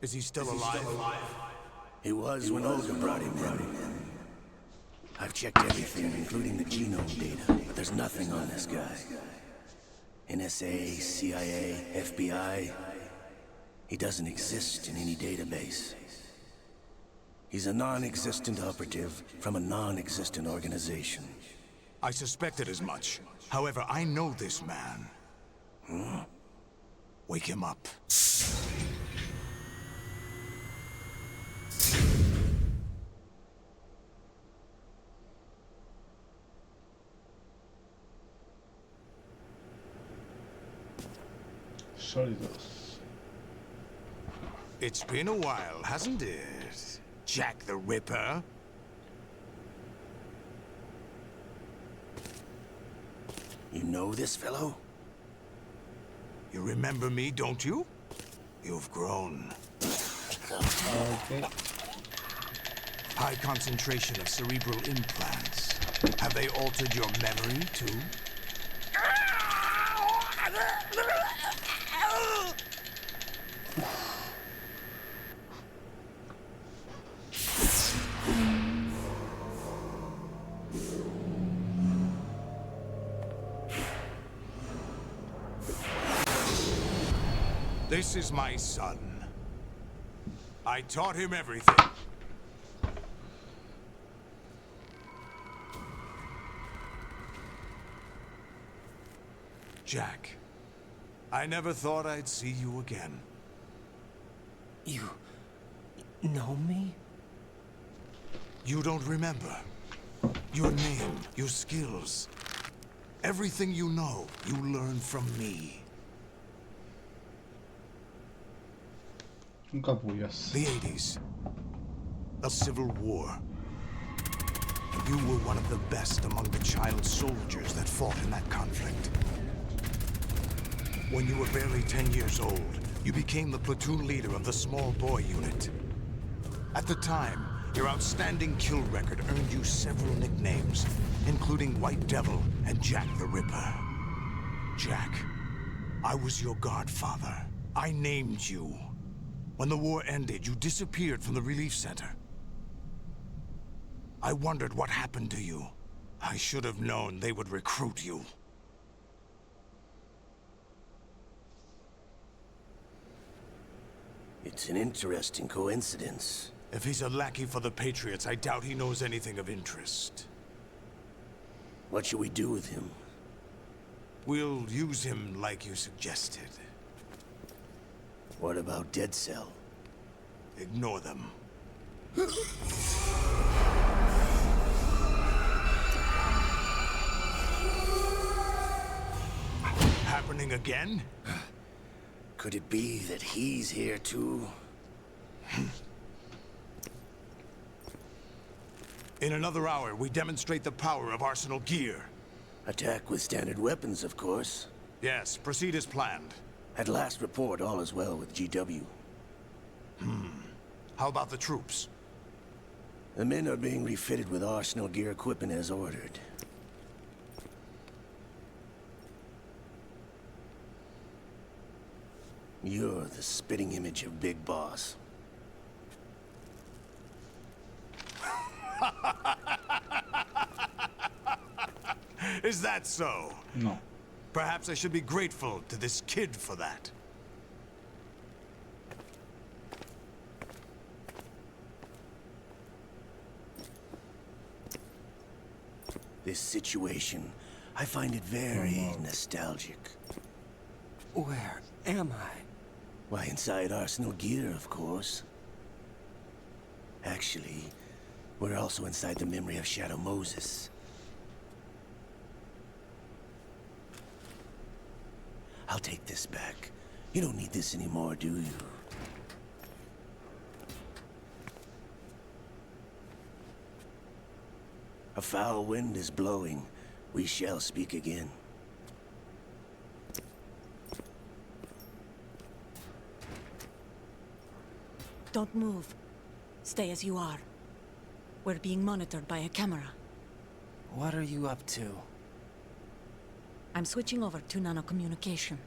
Is he still alive? He was when Olga brought him in. I've checked everything, including the genome data, but there's nothing on this guy. NSA, CIA, FBI. He doesn't exist in any database. He's a non-existent operative from a non-existent organization. I suspected as much. However, I know this man. Wake him up. Sólidos. It's been a while, hasn't it? Jack the Ripper? You know this fellow? You remember me, don't you? You've grown. Okay. High concentration of cerebral implants. Have they altered your memory, too? This is my son. I taught him everything. Jack, I never thought I'd see you again. You know me? You don't remember. Your name, your skills. Everything you know, you learned from me. Capullas. The 80s. A civil war. You were one of the best among the child soldiers that fought in that conflict. When you were barely 10 years old, you became the platoon leader of the small boy unit. At the time, your outstanding kill record earned you several nicknames, including White Devil and Jack the Ripper. Jack, I was your godfather. I named you. When the war ended, you disappeared from the relief center. I wondered what happened to you. I should have known they would recruit you. It's an interesting coincidence. If he's a lackey for the Patriots, I doubt he knows anything of interest. What should we do with him? We'll use him like you suggested. What about Dead Cell? Ignore them. Happening again? Could it be that he's here too? In another hour, we demonstrate the power of Arsenal gear. Attack with standard weapons, of course. Yes, proceed as planned. At last report, all is well with GW. How about the troops? The men are being refitted with Arsenal gear equipment as ordered. You're the spitting image of Big Boss. Is that so? No. Perhaps I should be grateful to this kid for that. This situation, I find it very nostalgic. Where am I? Why, inside Arsenal gear, of course. Actually, we're also inside the memory of Shadow Moses. I'll take this back. You don't need this anymore, do you? A foul wind is blowing. We shall speak again. Don't move. Stay as you are. We're being monitored by a camera. What are you up to? I'm switching over to nanocommunication.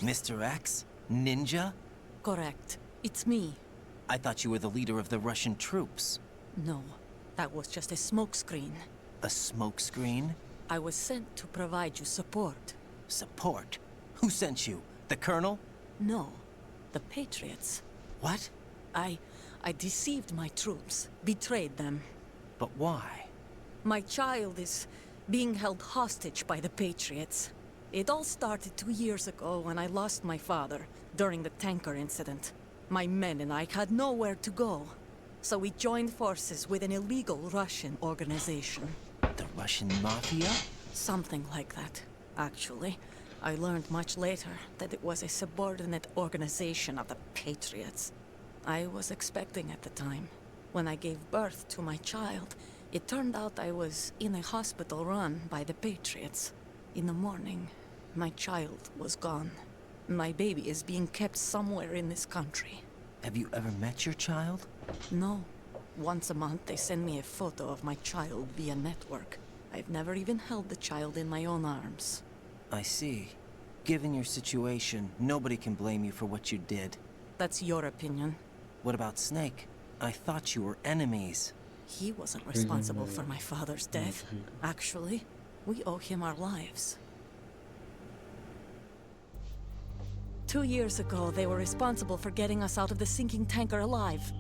Mr. X? Ninja? Correct. It's me. I thought you were the leader of the Russian troops. No, that was just a smokescreen. A smokescreen? I was sent to provide you support. Support? Who sent you? The Colonel? No, the Patriots. What? I deceived my troops, betrayed them. But why? My child is being held hostage by the Patriots. It all started 2 years ago when I lost my father during the tanker incident. My men and I had nowhere to go, so we joined forces with an illegal Russian organization. The Russian Mafia? Something like that, actually. I learned much later that it was a subordinate organization of the Patriots. I was expecting at the time. When I gave birth to my child, it turned out I was in a hospital run by the Patriots. In the morning, my child was gone. My baby is being kept somewhere in this country. Have you ever met your child? No. Once a month, they send me a photo of my child via network. I've never even held the child in my own arms. I see. Given your situation, nobody can blame you for what you did. That's your opinion. What about Snake? I thought you were enemies. He wasn't responsible for my father's death. Actually, we owe him our lives. 2 years ago, they were responsible for getting us out of the sinking tanker alive.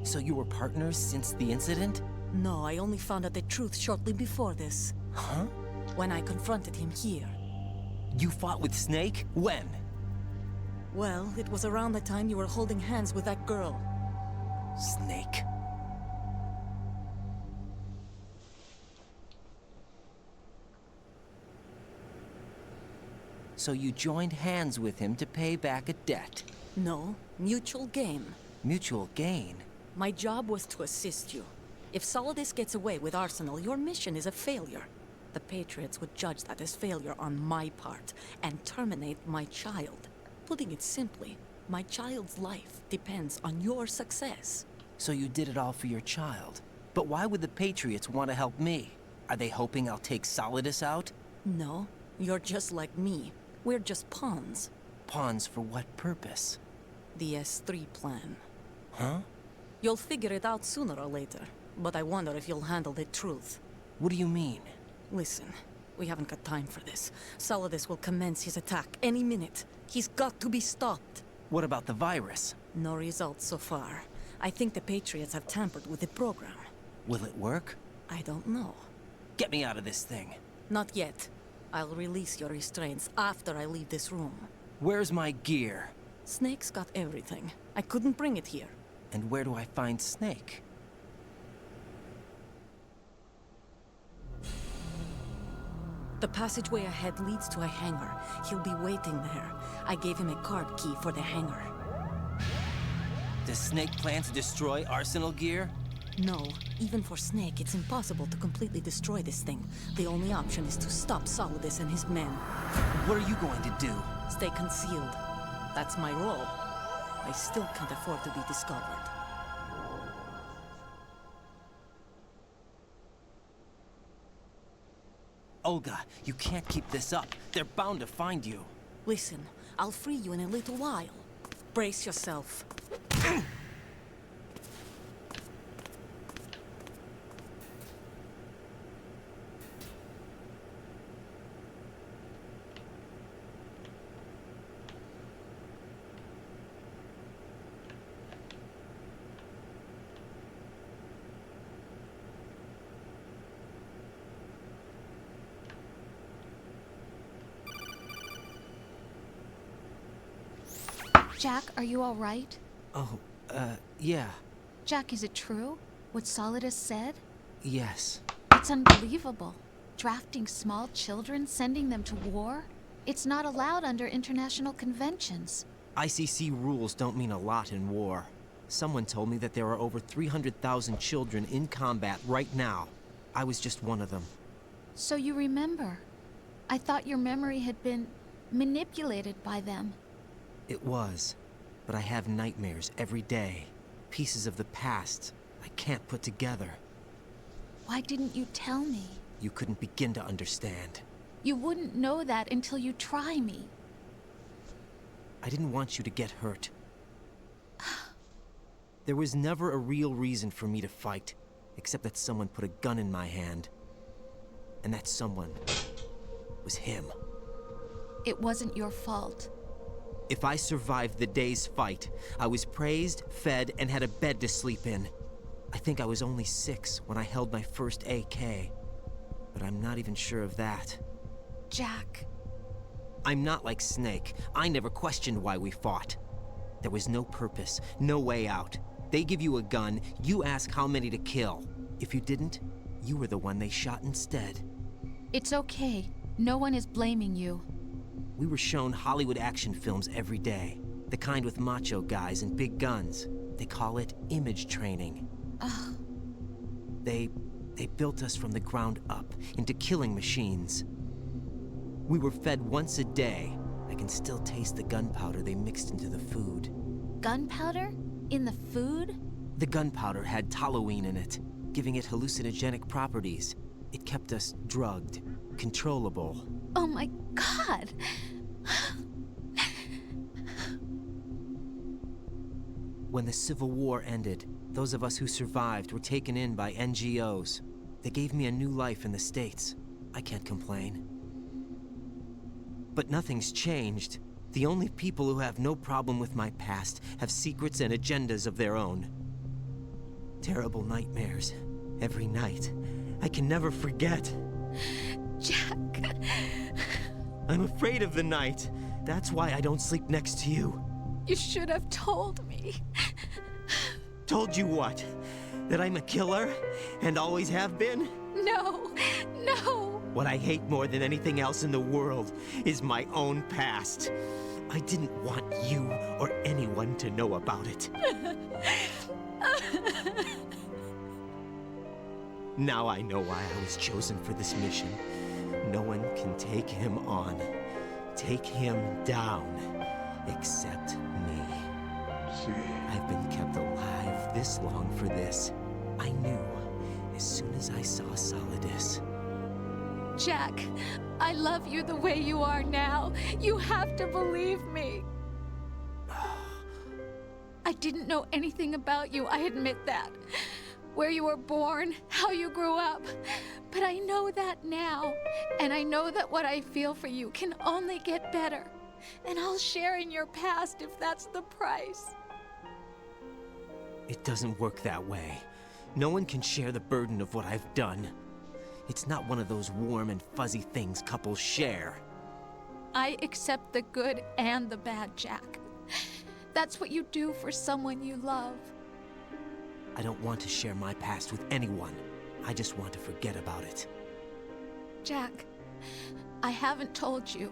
So you were partners since the incident? No, I only found out the truth shortly before this. Huh? When I confronted him here. You fought with Snake? When? Well, it was around the time you were holding hands with that girl. Snake. So you joined hands with him to pay back a debt. No, mutual gain. Mutual gain? My job was to assist you. If Solidus gets away with Arsenal, your mission is a failure. The Patriots would judge that as failure on my part and terminate my child. Putting it simply, my child's life depends on your success. So you did it all for your child. But why would the Patriots want to help me? Are they hoping I'll take Solidus out? No, you're just like me. We're just pawns. Pawns for what purpose? The S3 plan. Huh? You'll figure it out sooner or later, but I wonder if you'll handle the truth. What do you mean? Listen, we haven't got time for this. Solidus will commence his attack any minute. He's got to be stopped. What about the virus? No results so far. I think the Patriots have tampered with the program. Will it work? I don't know. Get me out of this thing. Not yet. I'll release your restraints after I leave this room. Where's my gear? Snake's got everything. I couldn't bring it here. And where do I find Snake? The passageway ahead leads to a hangar. He'll be waiting there. I gave him a card key for the hangar. Does Snake plan to destroy Arsenal gear? No, even for Snake, it's impossible to completely destroy this thing. The only option is to stop Solidus and his men. What are you going to do? Stay concealed. That's my role. I still can't afford to be discovered. Olga, you can't keep this up. They're bound to find you. Listen, I'll free you in a little while. Brace yourself. Jack, are you all right? Oh, yeah. Jack, is it true? What Solidus said? Yes. It's unbelievable. Drafting small children, sending them to war? It's not allowed under international conventions. ICC rules don't mean a lot in war. Someone told me that there are over 300,000 children in combat right now. I was just one of them. So you remember. I thought your memory had been manipulated by them. It was. But I have nightmares every day. Pieces of the past I can't put together. Why didn't you tell me? You couldn't begin to understand. You wouldn't know that until you try me. I didn't want you to get hurt. There was never a real reason for me to fight, except that someone put a gun in my hand. And that someone was him. It wasn't your fault. If I survived the day's fight, I was praised, fed, and had a bed to sleep in. I think I was only 6 when I held my first AK. But I'm not even sure of that. Jack. I'm not like Snake. I never questioned why we fought. There was no purpose, no way out. They give you a gun, you ask how many to kill. If you didn't, you were the one they shot instead. It's okay. No one is blaming you. We were shown Hollywood action films every day. The kind with macho guys and big guns. They call it image training. Ugh. They built us from the ground up into killing machines. We were fed once a day. I can still taste the gunpowder they mixed into the food. Gunpowder? In the food? The gunpowder had toluene in it, giving it hallucinogenic properties. It kept us drugged, controllable. Oh my God! When the Civil War ended, those of us who survived were taken in by NGOs. They gave me a new life in the States. I can't complain. But nothing's changed. The only people who have no problem with my past have secrets and agendas of their own. Terrible nightmares. Every night. I can never forget. Jack. I'm afraid of the night. That's why I don't sleep next to you. You should have told me. Told you what? That I'm a killer? And always have been? No. No. What I hate more than anything else in the world is my own past. I didn't want you or anyone to know about it. Now I know why I was chosen for this mission. No one can take him on, take him down, except me. Sí. I've been kept alive this long for this. I knew as soon as I saw Solidus. Jack, I love you the way you are now. You have to believe me. I didn't know anything about you, I admit that. Where you were born, how you grew up. But I know that now. And I know that what I feel for you can only get better. And I'll share in your past if that's the price. It doesn't work that way. No one can share the burden of what I've done. It's not one of those warm and fuzzy things couples share. I accept the good and the bad, Jack. That's what you do for someone you love. I don't want to share my past with anyone. I just want to forget about it. Jack, I haven't told you,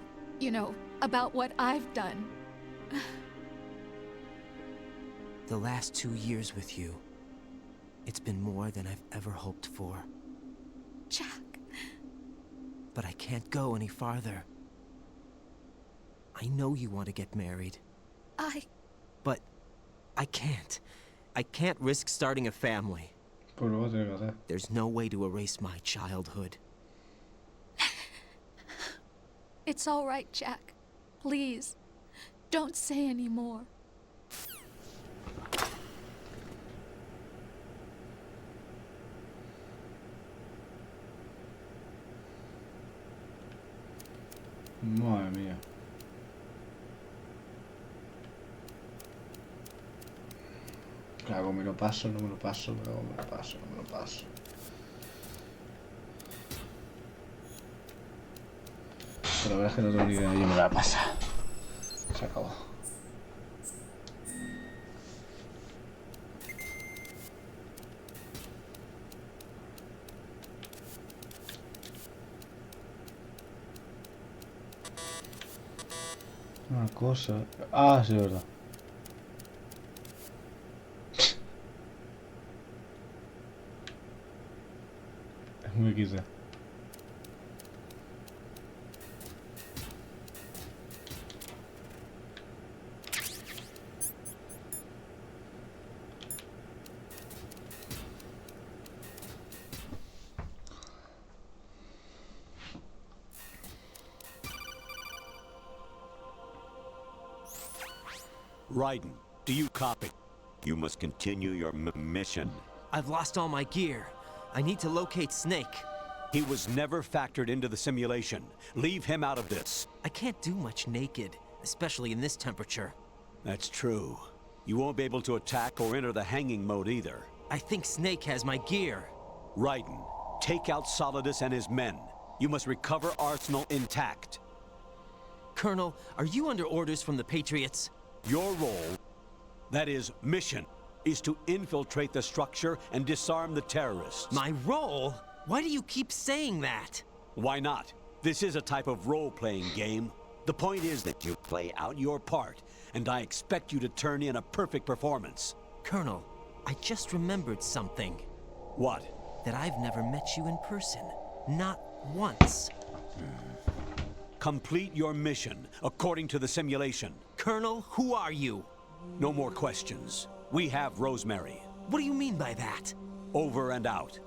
about what I've done. The last 2 years with you, it's been more than I've ever hoped for. Jack. But I can't go any farther. I know you want to get married. But I can't. I can't risk starting a family. Pues lo voy a tener que hacer. There's no way to erase my childhood. It's all right, Jack. Please, don't say any more. Madre mía. ¿Qué hago? ¿Me lo paso? ¿No me lo paso? ¿Me lo paso? ¿No me lo paso? Pero la verdad es que no tengo ni idea. Yo me la pasa. Se acabó. Una cosa... Ah, sí, es verdad. Es muy XD. Raiden, do you copy? You must continue your mission. I've lost all my gear. I need to locate Snake. He was never factored into the simulation. Leave him out of this. I can't do much naked, especially in this temperature. That's true. You won't be able to attack or enter the hanging mode either. I think Snake has my gear. Raiden, take out Solidus and his men. You must recover Arsenal intact. Colonel, are you under orders from the Patriots? Your role, that is, mission, is to infiltrate the structure and disarm the terrorists. My role? Why do you keep saying that? Why not? This is a type of role-playing game. The point is that you play out your part, and I expect you to turn in a perfect performance. Colonel, I just remembered something. What? That I've never met you in person. Not once. Complete your mission, according to the simulation. Colonel, who are you? No more questions. We have Rosemary. What do you mean by that? Over and out.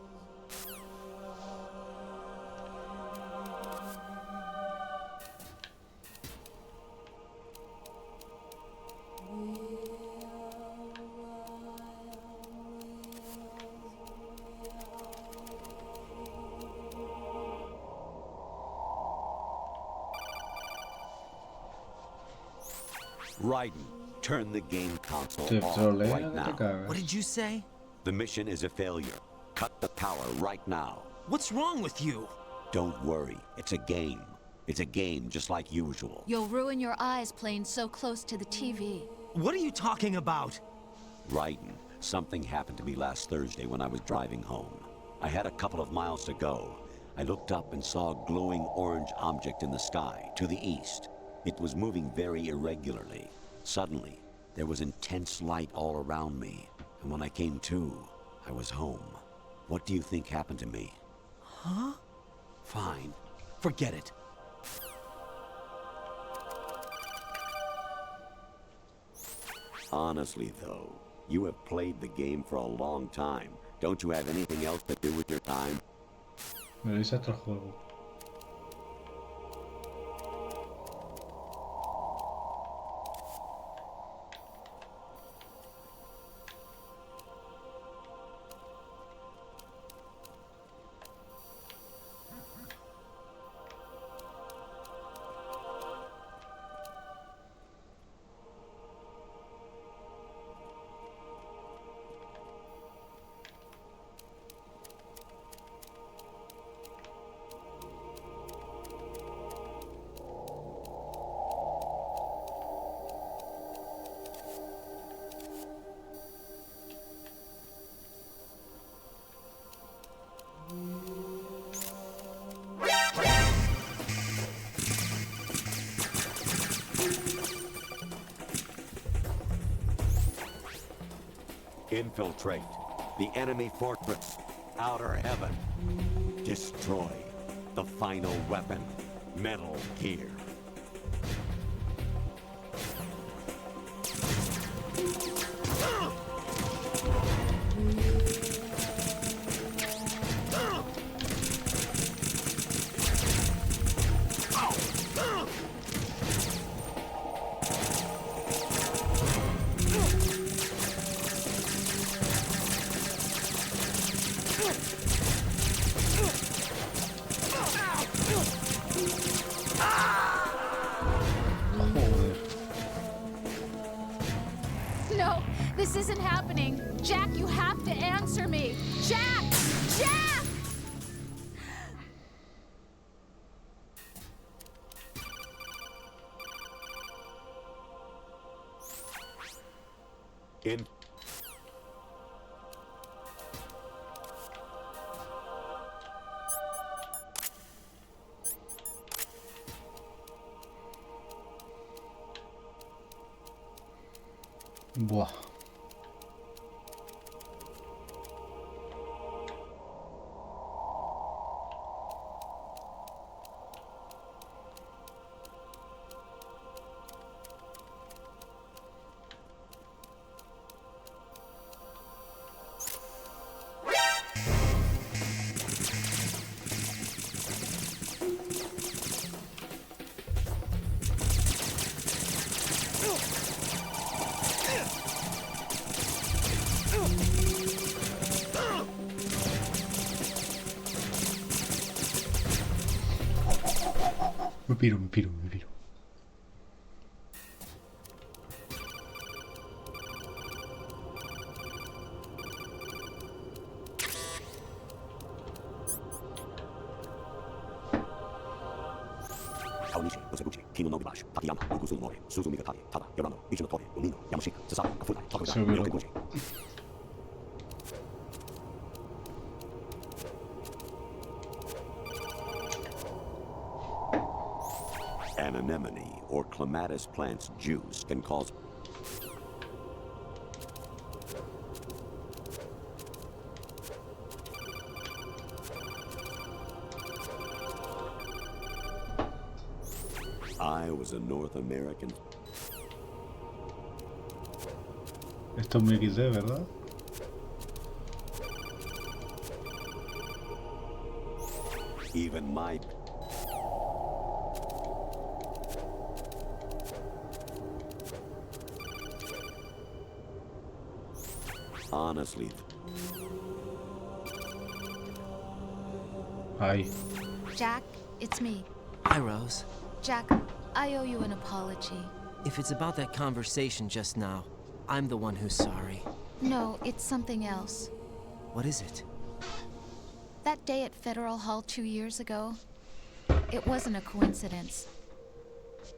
Raiden, turn the game console Typ off trolleja right det now. cagas. What did you say? The mission is a failure. Cut the power right now. What's wrong with you? Don't worry, it's a game. It's a game just like usual. You'll ruin your eyes playing so close to the TV. What are you talking about? Raiden, something happened to me last Thursday when I was driving home. I had a couple of miles to go. I looked up and saw a glowing orange object in the sky, to the east. It was moving very irregularly. Suddenly, there was intense light all around me, and when I came to, I was home. What do you think happened to me? Huh? Fine. Forget it. Honestly, though, you have played the game for a long time. Don't you have anything else to do with your time? Me lisää otro juego. Infiltrate the enemy fortress, Outer Heaven. Destroy the final weapon, Metal Gear. Joder. No, this isn't happening. Jack, you have to answer me. Jack! Jack! In Buah. Me piro, me piro, me piro. Kaunichi, Osaguchi, Kino no Gibashi, Takayama, Ukusu Mori, Suzumi Gatari, Tada, Yorano, Ichinotori, Umino, Yamashika, Sasaki, Kafunai, Takuga, Yokeguchi. An anemone or clematis plant's juice can cause I was a North American. Esto es muy XD, ¿verdad? Even my honestly, Ay. Jack, it's me. Hi, Rose. Jack, I owe you an apology. If it's about that conversation just now, I'm the one who's sorry. No, it's something else. What is it? That day at Federal Hall 2 years ago, it wasn't a coincidence.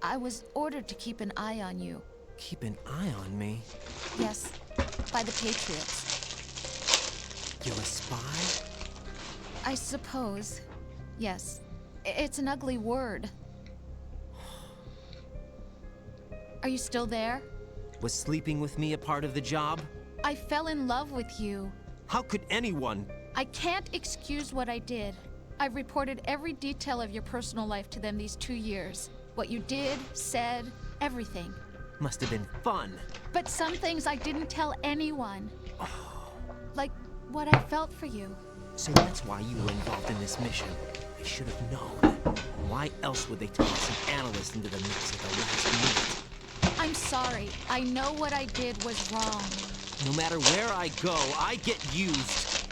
I was ordered to keep an eye on you. Keep an eye on me? Yes, by the Patriots. You're a spy? I suppose. Yes. It's an ugly word. Are you still there? Was sleeping with me a part of the job? I fell in love with you. How could anyone? I can't excuse what I did. I've reported every detail of your personal life to them these 2 years. What you did, said, everything. Must have been fun. But some things I didn't tell anyone. Like what I felt for you. So that's why you were involved in this mission. I should have known. Why else would they toss an analyst into the mix at the last minute? I'm sorry. I know what I did was wrong. No matter where I go, I get used.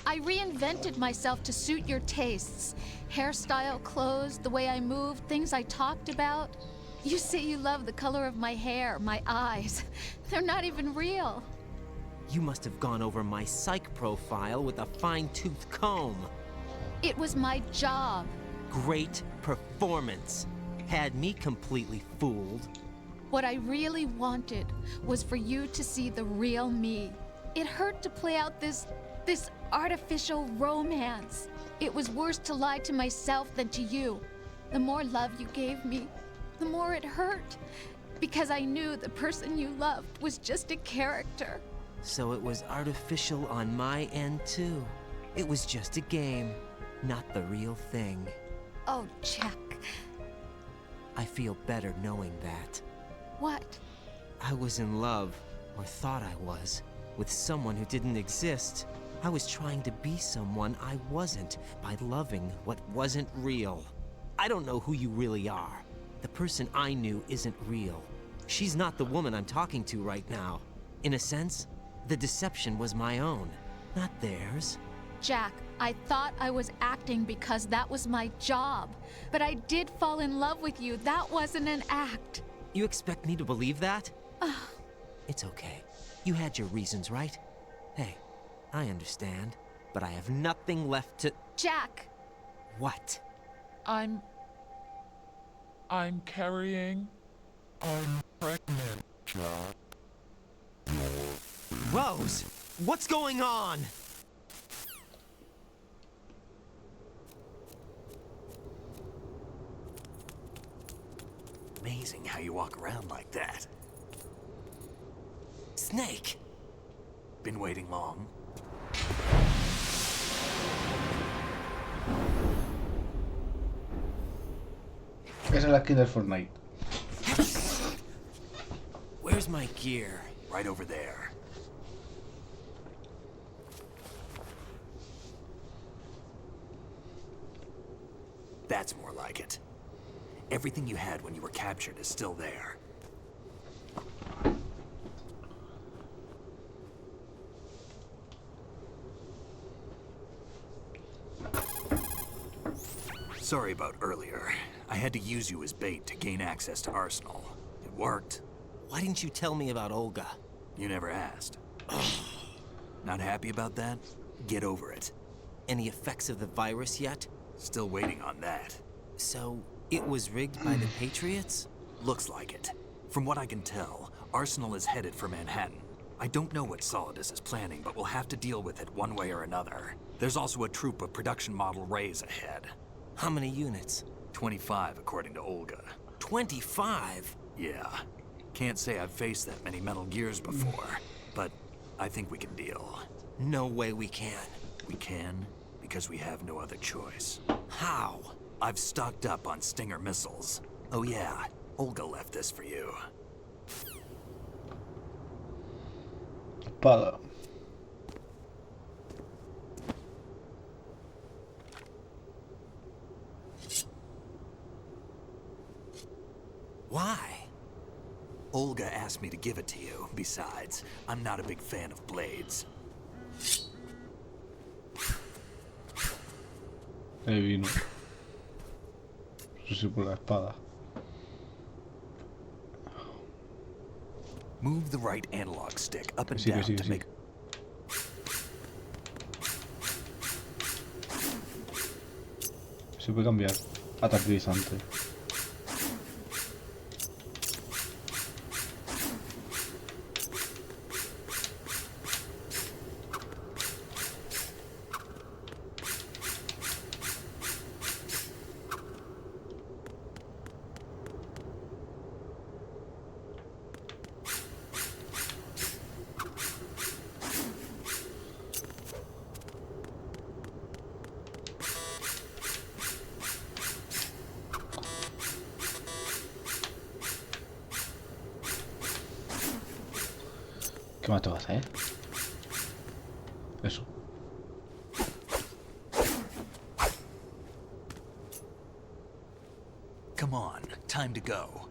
I reinvented myself to suit your tastes. Hairstyle, clothes, the way I moved, things I talked about. You say you love the color of my hair, my eyes. They're not even real. You must have gone over my psych profile with a fine-tooth comb. It was my job. Great performance. Had me completely fooled. What I really wanted was for you to see the real me. It hurt to play out this artificial romance. It was worse to lie to myself than to you. The more love you gave me, the more it hurt. Because I knew the person you loved was just a character. So it was artificial on my end too. It was just a game, not the real thing. Oh, Jack. I feel better knowing that. What? I was in love, or thought I was, with someone who didn't exist. I was trying to be someone I wasn't by loving what wasn't real. I don't know who you really are. The person I knew isn't real. She's not the woman I'm talking to right now. In a sense, the deception was my own, not theirs. Jack, I thought I was acting because that was my job. But I did fall in love with you. That wasn't an act. You expect me to believe that? It's okay. You had your reasons, right? Hey, I understand. But I have nothing left to... Jack! What? I'm carrying. I'm pregnant, Jack. Rose! What's going on? Amazing how you walk around like that. Snake! Been waiting long? Esa es la skin del Fortnite. Where's my gear? Right over there. That's more like it. Everything you had when you were captured is still there. Sorry about earlier. I had to use you as bait to gain access to Arsenal. It worked. Why didn't you tell me about Olga? You never asked. Not happy about that? Get over it. Any effects of the virus yet? Still waiting on that. So, it was rigged by the Patriots? Looks like it. From what I can tell, Arsenal is headed for Manhattan. I don't know what Solidus is planning, but we'll have to deal with it one way or another. There's also a troop of production model Rays ahead. How many units? 25, according to Olga. 25? Yeah. Can't say I've faced that many Metal Gears before, but I think we can deal. No way we can. We can, because we have no other choice. How? I've stocked up on Stinger missiles. Oh yeah, Olga left this for you. Espada. Why? Olga asked me to give it to you. Besides, I'm not a big fan of blades. Vino. Eso sí por la espada. Move the right analog stick up and Sí, down sí, to sí. make... Se puede cambiar ataque guisante. ¿Qué más tengo que hacer? Eso. Come on, time to go.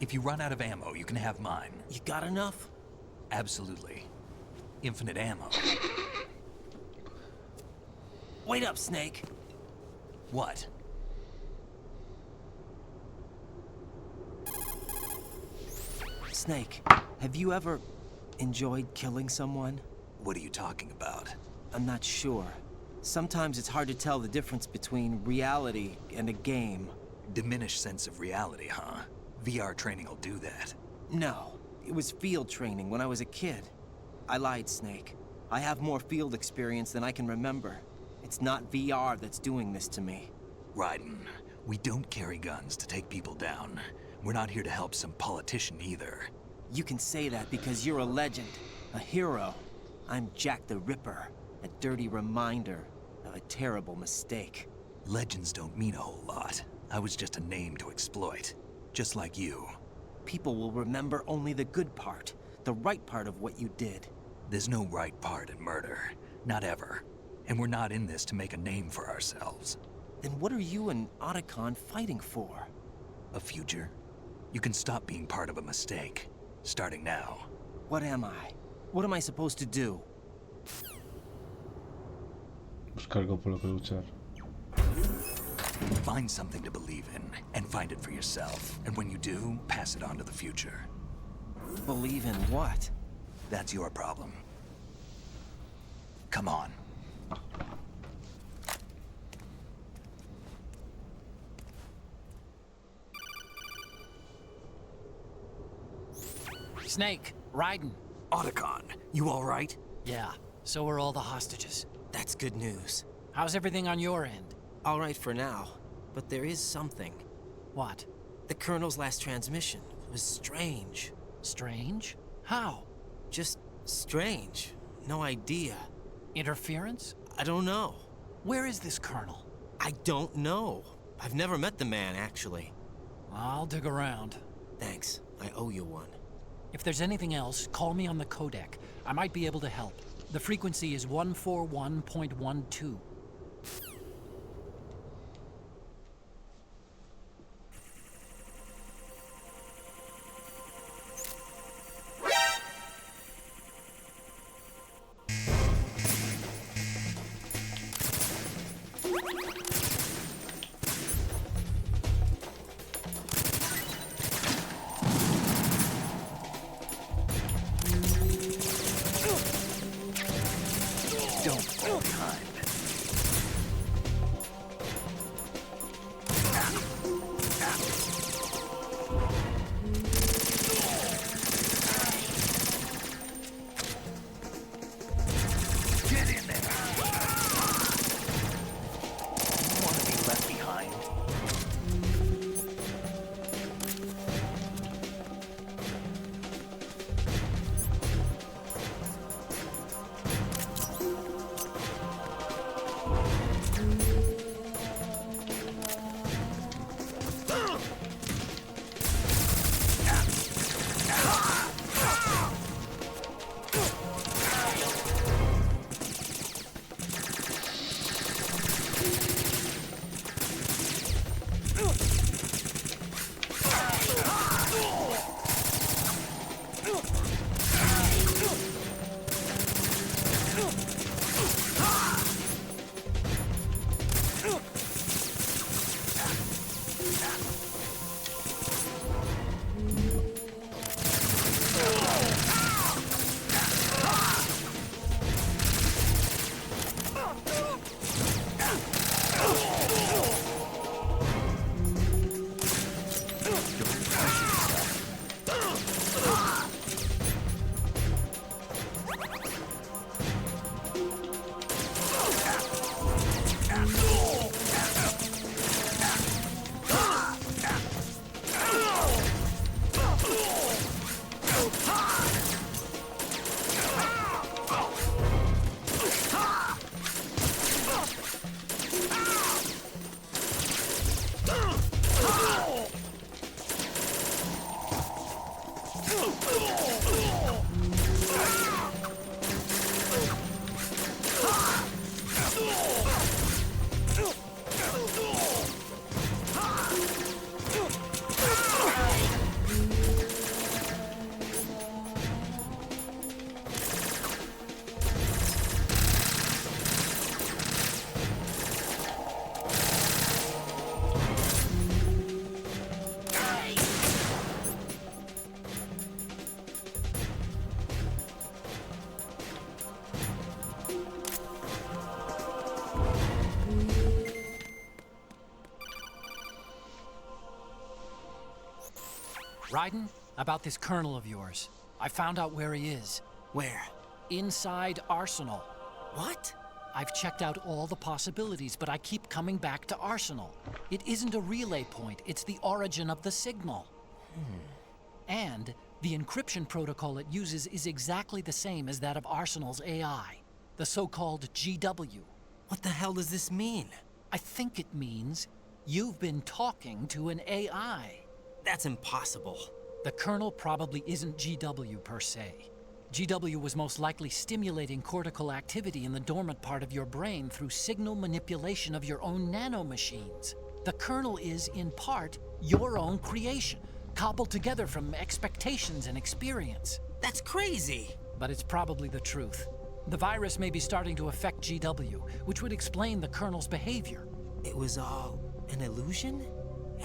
If you run out of ammo, you can have mine. You got enough? Absolutely. Infinite ammo. Wait up, Snake. What? Snake, have you ever enjoyed killing someone? What are you talking about? I'm not sure. Sometimes it's hard to tell the difference between reality and a game. Diminished sense of reality, huh? VR training will do that. No, it was field training when I was a kid. I lied, Snake. I have more field experience than I can remember. It's not VR that's doing this to me. Raiden, we don't carry guns to take people down. We're not here to help some politician either. You can say that because you're a legend, a hero. I'm Jack the Ripper, a dirty reminder of a terrible mistake. Legends don't mean a whole lot. I was just a name to exploit. Just like you. People will remember only the good part, the right part of what you did. There's no right part in murder. Not ever. And we're not in this to make a name for ourselves. Then what are you and Otacon fighting for? A future? You can stop being part of a mistake. Starting now. What am I? What am I supposed to do? Buscar algo por lo que luchar. Find something to believe in, and find it for yourself. And when you do, pass it on to the future. Believe in what? That's your problem. Come on. Snake, Raiden. Otacon, you all right? Yeah, so are all the hostages. That's good news. How's everything on your end? All right for now, but there is something. What? The Colonel's last transmission was strange. Strange? How? Just strange. No idea. Interference? I don't know. Where is this Colonel? I don't know. I've never met the man, actually. I'll dig around. Thanks. I owe you one. If there's anything else, call me on the codec. I might be able to help. The frequency is 141.12. Don't fall behind. Get in there. You want to be left behind? Raiden, about this colonel of yours. I found out where he is. Where? Inside Arsenal. What? I've checked out all the possibilities, but I keep coming back to Arsenal. It isn't a relay point, it's the origin of the signal. And the encryption protocol it uses is exactly the same as that of Arsenal's AI, the so-called GW. What the hell does this mean? I think it means you've been talking to an AI. That's impossible. The Colonel probably isn't GW per se. GW was most likely stimulating cortical activity in the dormant part of your brain through signal manipulation of your own nanomachines. The Colonel is, in part, your own creation, cobbled together from expectations and experience. That's crazy! But it's probably the truth. The virus may be starting to affect GW, which would explain the Colonel's behavior. It was all an illusion?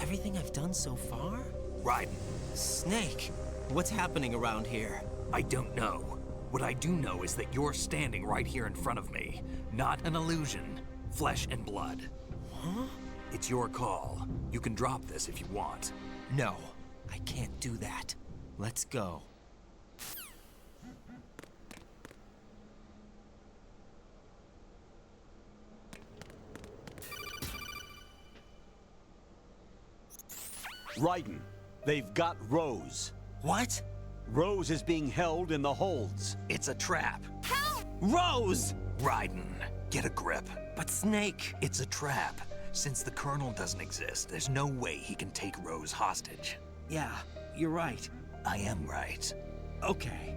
Everything I've done so far? Raiden, Snake, what's happening around here? I don't know. What I do know is that you're standing right here in front of me. Not an illusion. Flesh and blood. Huh? It's your call. You can drop this if you want. No, I can't do that. Let's go. Raiden, they've got Rose. What? Rose is being held in the holds. It's a trap. Rose! Raiden, get a grip. But Snake... It's a trap. Since the Colonel doesn't exist, there's no way he can take Rose hostage. Yeah, you're right. I am right. Okay.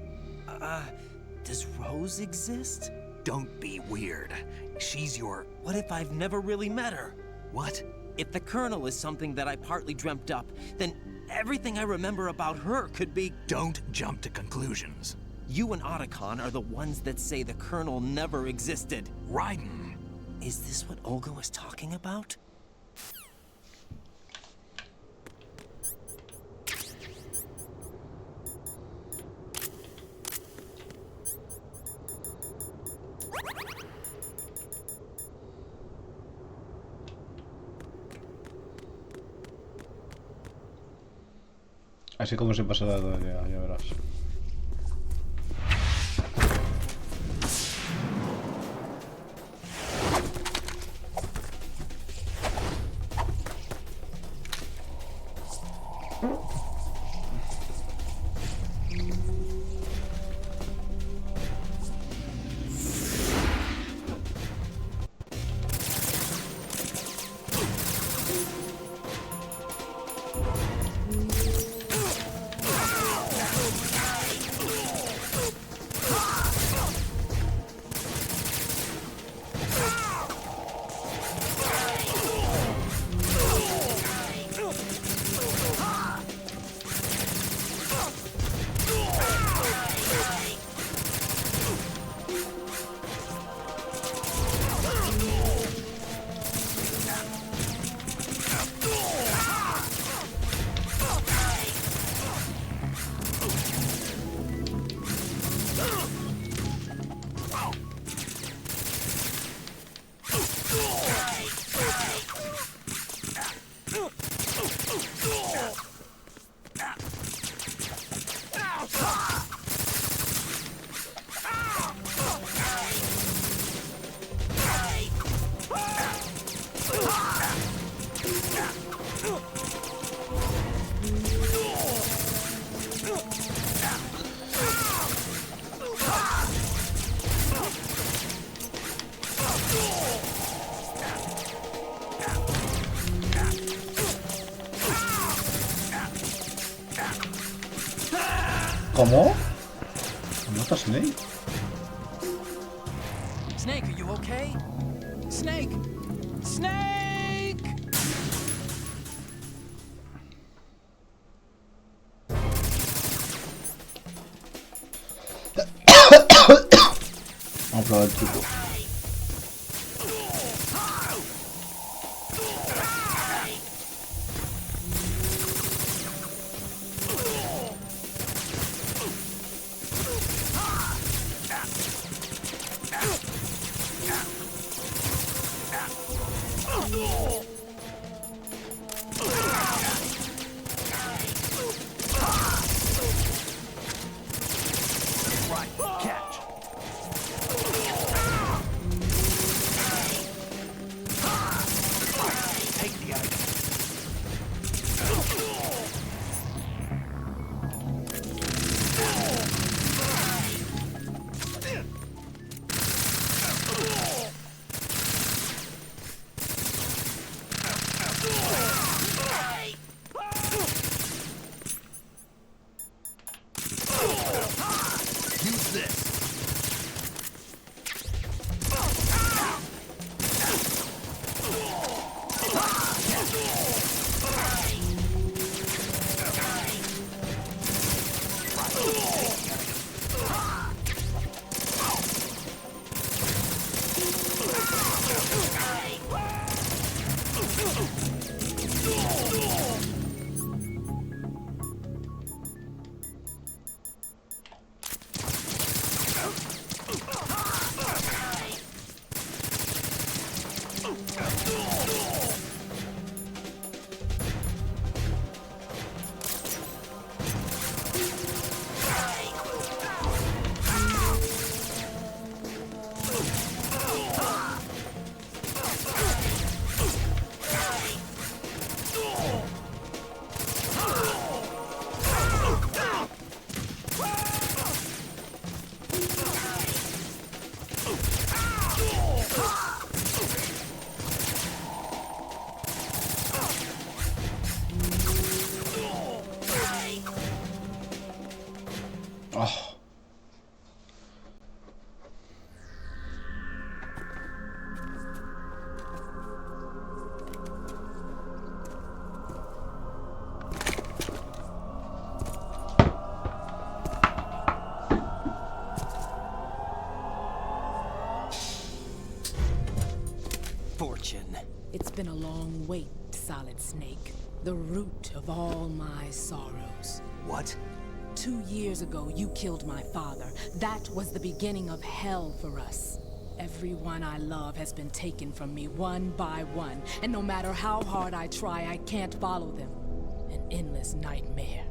Does Rose exist? Don't be weird. She's your... What if I've never really met her? What? If the Colonel is something that I partly dreamt up, then everything I remember about her could be... Don't jump to conclusions. You and Otacon are the ones that say the Colonel never existed. Raiden! Is this what Olga was talking about? Así como se pasará todo el día, ya verás. ¿Cómo? ¿No está Snake? Snake, are you okay? Snake! Snake! Vamos a probar el truco. Oh. Fortune. It's been a long wait, Solid Snake. The root of all my sorrows. What? 2 years ago, you killed my father. That was the beginning of hell for us. Everyone I love has been taken from me one by one, and no matter how hard I try, I can't follow them. An endless nightmare.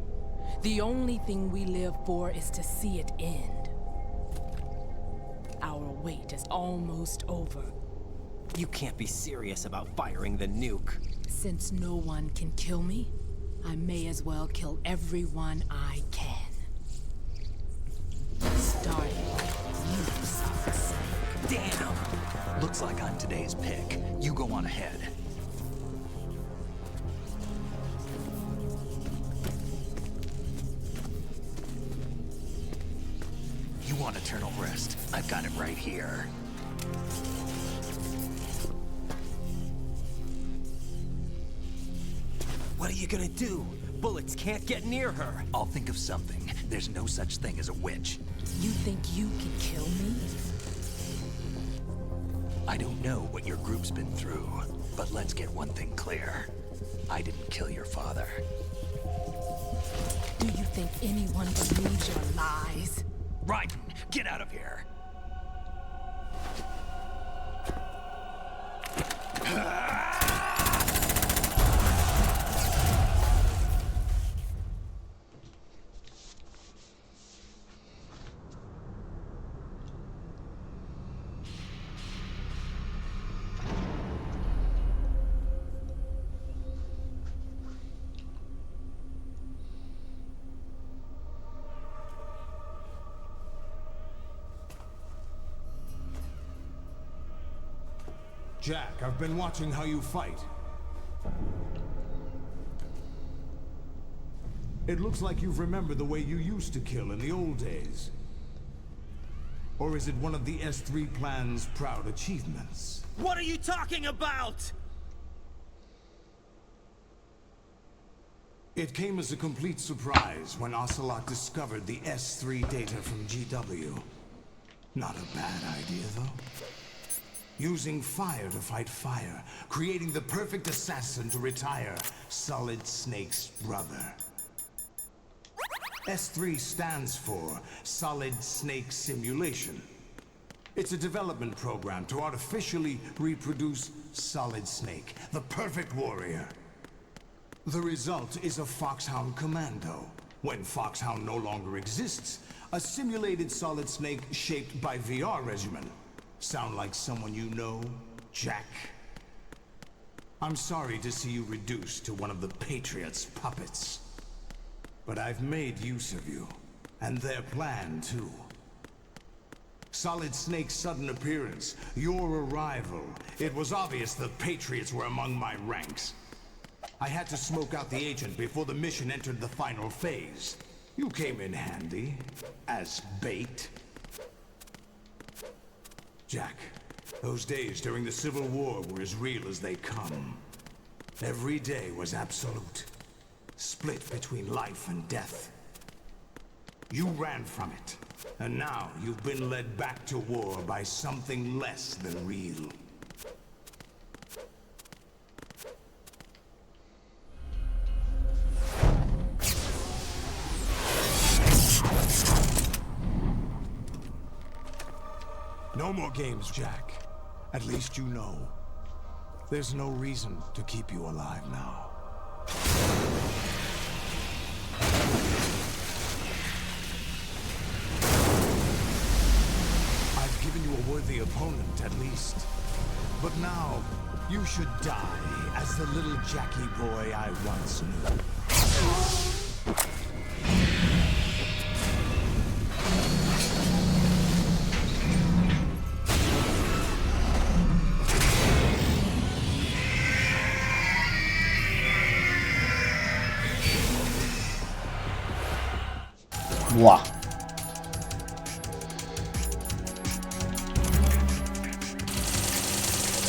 The only thing we live for is to see it end. Our wait is almost over. You can't be serious about firing the nuke. Since no one can kill me, I may as well kill everyone I can. Starting with you, Solid Snake. Damn! Looks like I'm today's pick. You go on ahead. You want eternal rest? I've got it right here. What are you gonna do? Bullets can't get near her. I'll think of something. There's no such thing as a witch. You think you can kill me? I don't know what your group's been through, but let's get one thing clear. I didn't kill your father. Do you think anyone believes your lies? Raiden, get out of here! Jack, I've been watching how you fight. It looks like you've remembered the way you used to kill in the old days. Or is it one of the S3 plan's proud achievements? What are you talking about? It came as a complete surprise when Ocelot discovered the S3 data from GW. Not a bad idea, though. Using fire to fight fire, creating the perfect assassin to retire Solid Snake's brother. S3 stands for Solid Snake Simulation. It's a development program to artificially reproduce Solid Snake, the perfect warrior. The result is a Foxhound Commando. When Foxhound no longer exists, a simulated Solid Snake shaped by VR regimen. Sound like someone you know, Jack? I'm sorry to see you reduced to one of the Patriots' puppets. But I've made use of you, and their plan too. Solid Snake's sudden appearance, your arrival, it was obvious the Patriots were among my ranks. I had to smoke out the agent before the mission entered the final phase. You came in handy, as bait. Jack, those days during the Civil War were as real as they come. Every day was absolute, split between life and death. You ran from it, and now you've been led back to war by something less than real. No more games, Jack. At least you know. There's no reason to keep you alive now. I've given you a worthy opponent, at least. But now, you should die as the little Jackie boy I once knew. Buah.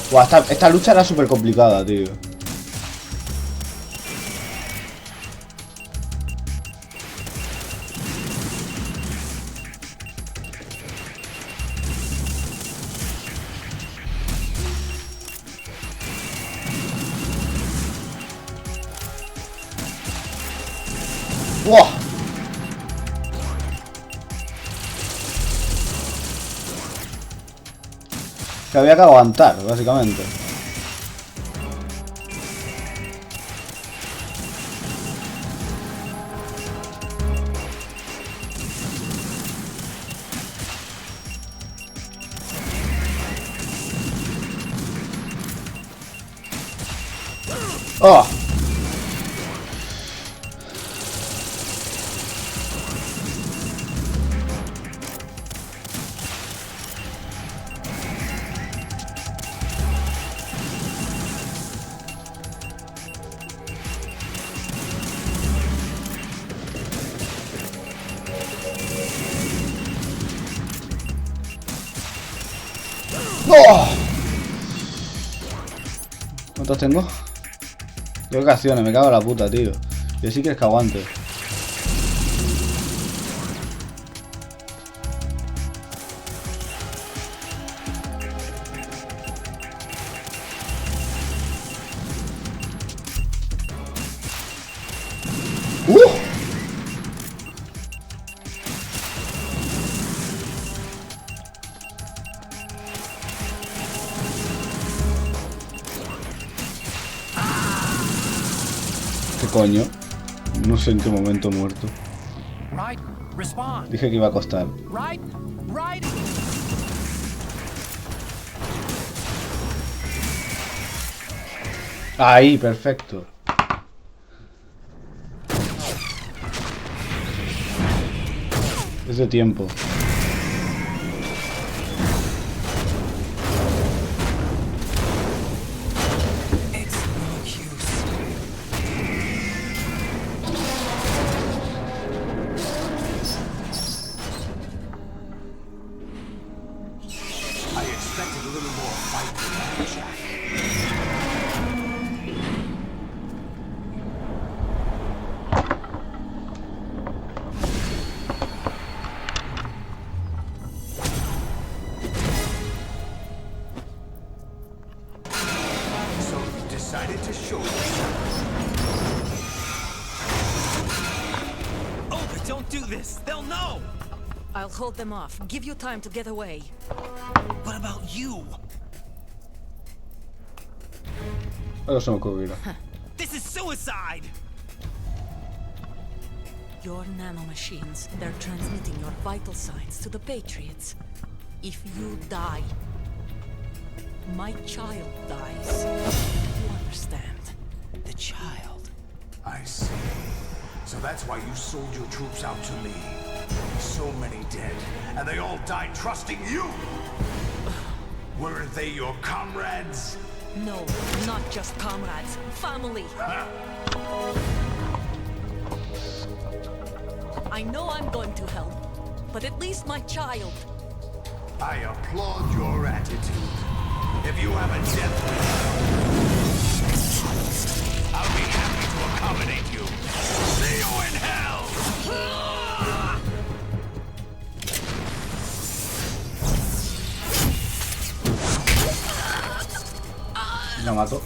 Buah, esta lucha era súper complicada, tío. Buah. Que había que aguantar, básicamente. ¡Oh! ¡Oh! ¿Cuántos tengo? 2 ocasiones, me cago en la puta, tío. Yo sí que es que aguante. ¿Qué coño? No sé en qué momento he muerto. Dije que iba a costar. Ahí, perfecto. Es de tiempo. I'll hold them off. Give you time to get away. What about you? Ahora se me ocurrirá. This is suicide! Your nanomachines, they're transmitting your vital signs to the Patriots. If you die, my child dies. You understand? The child. I see. So that's why you sold your troops out to me. So many dead, and they all died trusting you! Weren't they your comrades? No, not just comrades. Family. I know I'm going to hell, but at least my child. I applaud your attitude. If you have a death wish, I'll be happy to accommodate you. See you in hell! La mato.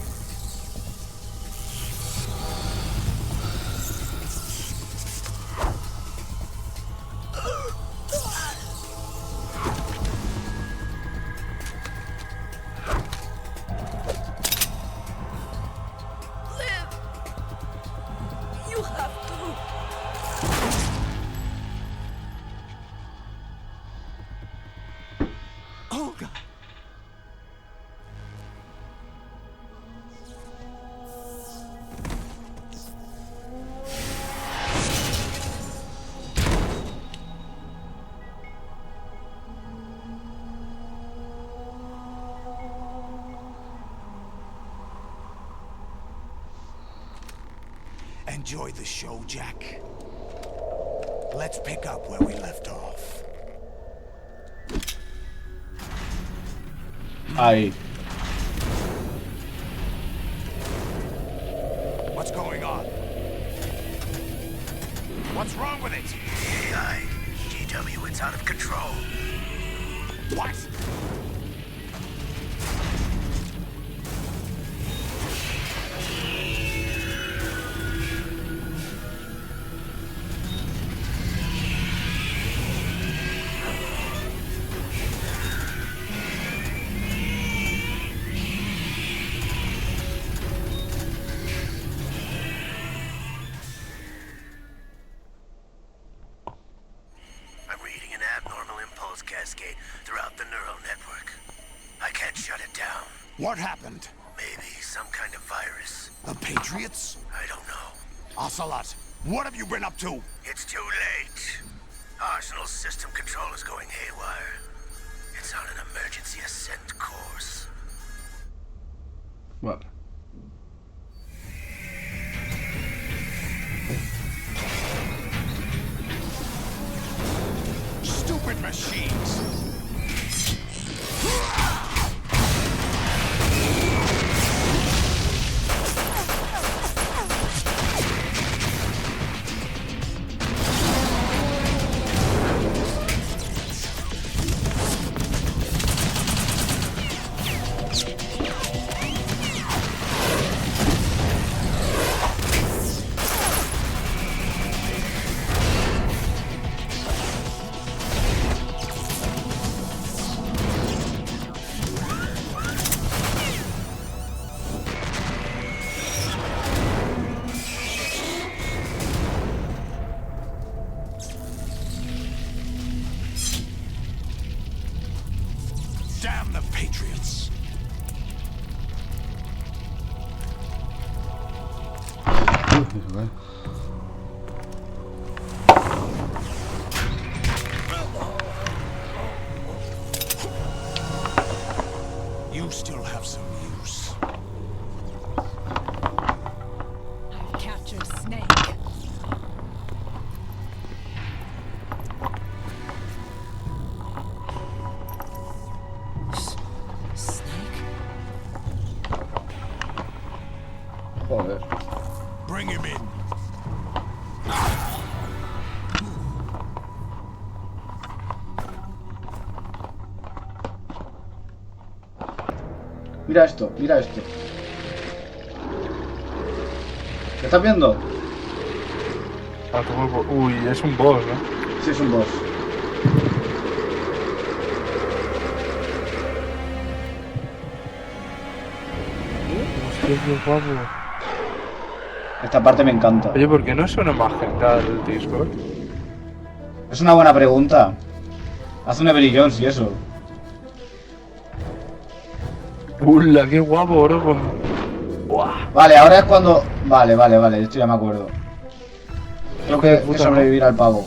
You have to. Olga! Enjoy the show, Jack. Let's pick up where we left off. Ahí. What's going on? What's wrong with it? AI, GW, it's out of control. What? Cascade throughout the neural network. I can't shut it down. What happened? Maybe some kind of virus. The Patriots? I don't know. Ocelot, what have you been up to? It's too late. Arsenal's system control is going haywire. It's on an emergency ascent course. Vale. Stupid machines! Damn the Patriots! You still have some use. I've captured Snake. Joder. Bring him in. Mira esto, mira esto. ¿Qué estás viendo? Uy, es un boss, ¿no? Sí, es un boss. Hostia, qué guapo. Esta parte me encanta. Oye, ¿por qué no suena magenta el Discord? Es una buena pregunta. Haz un Every Jones y eso. ¡Ula, qué guapo, bro! ¡Buah! Vale, ahora es cuando... Vale, esto ya me acuerdo. Tengo que Puta, ¿no? sobrevivir al pavo.